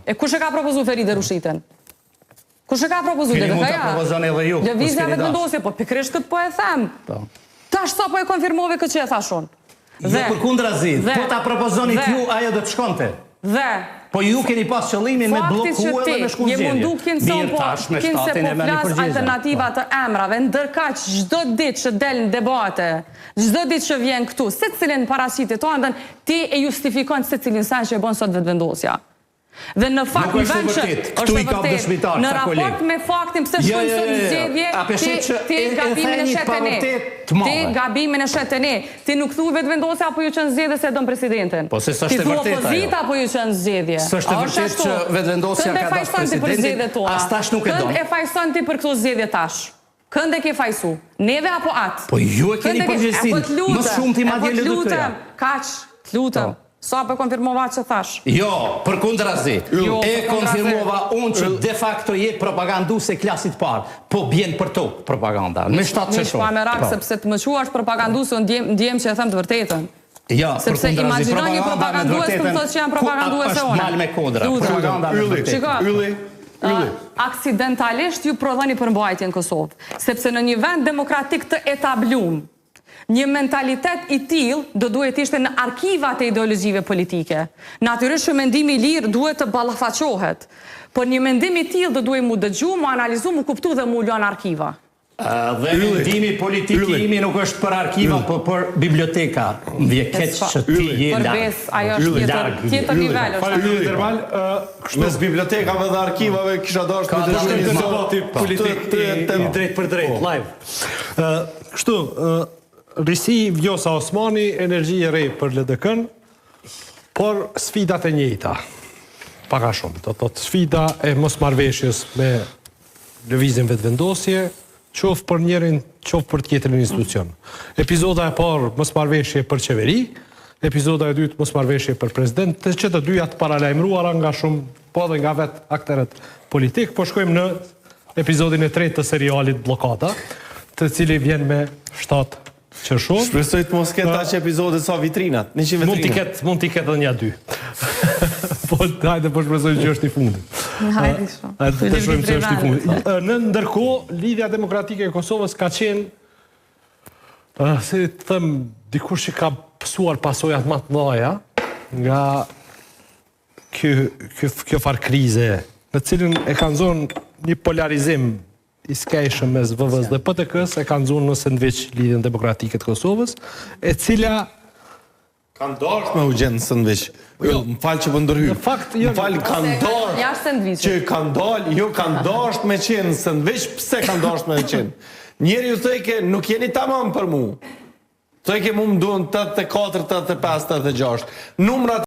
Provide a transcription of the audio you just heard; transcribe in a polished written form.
E kush e ka propozu Feride Rushiten? Kush e ka propozu? Lëvizja vetëvendosje, po pikërisht këtë po e them. Tash sa po e konfirmove këtë që e thashon. Jo përkundrazi, po ta propozoni t'ju, ajo do të shkonte. Po ju keni pas qëllimin me bloku edhe me shkuzgjedhje. Je mundu kinse po flas alternativa të emrave, ndërkaq çdo ditë që del në debate, çdo ditë që vjen këtu, secilin paraqitet tonë, ti e justifikon secilin sa që e bën sot vetëvendosja. Dhe në fakt në vend që është vërtet, në raport me faktin pse shkojnë sot në zgjedhje, ti gabimin e shet e ne. Ti gabimin e shet e ne. Ti nuk thu vetëvendosja apo ju qenë zgjedhje se don presidentin. Po se s'është e vërtetë ajo. Ti thu opozita apo ju qenë zgjedhje. S'është e vërtetë që vetëvendosja ka dashur presidentin. As tash nuk e don. Kënd e fajson ti për këto zgjedhje tash? Kënd e ke fajsu? Neve apo atë? Po ju e keni përgjegjësinë. Më shumë ti madje LDK-ja. Kaq, lutem. Sa për konfirmova që thash? Jo, përkundrazi. E konfirmova unë që de facto je propaganduse klasit parë. Po bjen për to propaganda. Me shtatë që shumë. Mish pa me rak, sepse të më quash propaganduse, unë ndjem që e them të vërtetën. Ja, sepse imagjino një propagandues të më thotë që janë propaganduese one. Është mal me kundra. Propaganda me vërtetë. Ylli. Aksidentalisht ju prodhoni përmbajtjen në Kosovë. Sepse në një vend demokratik të etablum, një mentalitet i tillë do duhet ishte në arkivat e ideologjive politike. Natyrisht që mendimi i lirë duhet të ballafaqohet, por një mendim i tillë do duhet mu dëgju, mu analizu, mu kuptu dhe mu lënë arkiva. Dhe mendimi politik imi nuk është për arkiva, por për biblioteka. Vje keq që ti je larg. Përbes, ajo është tjetër nivel. Mes bibliotekave dhe arkivave kisha dashur të dëshmoj debati politik drejt për drejt, live. Kështu, Risi Vjosa Osmani, energji e rej për LDK-n, por sfidat e njëjta. Paka shumë. Do të sfida e mosmarrveshjes me lëvizjen vetëvendosje, qoftë për njërin, qoftë për tjetrin institucion. Epizoda e parë mosmarrveshje për qeveri, epizoda e dytë mosmarrveshje për president, që të dyja të paralajmëruara nga shumë, po dhe nga vetë aktorët politik, po shkojmë në episodin e tretë të serialit Bllokata, të cili vjen me 7 qershor. Shpresoj të mos ketë aq epizode sa vitrinat. 100 vitrina. Mund t'i ketë edhe një 2. Po hajde po shpresoj që është i fundit. Hajde shumë. Hajde të shpresojmë që është i fundit. Në ndërkohë, Lidhja Demokratike e Kosovës ka qenë, si të them, dikush që ka pësuar pasojat më të mëdha nga kjo farë krize, në cilën e kanë zonë një polarizim i skajshëm mes VVS dhe PTK-s, e kanë zonë në sandviç Lidhjen Demokratike të Kosovës, e cila kanë dashur me u gjenë në sandviç. Më falë që po ndërhyj. Në fakt, më falë, kanë dashur që kanë dalë, jo kanë dashur me qenë në sandviç, pse kanë dashur me qenë? Njeri ju thëjke, nuk jeni tamam për mu. Thëjke mu më duhen 84, 85, 86. Numrat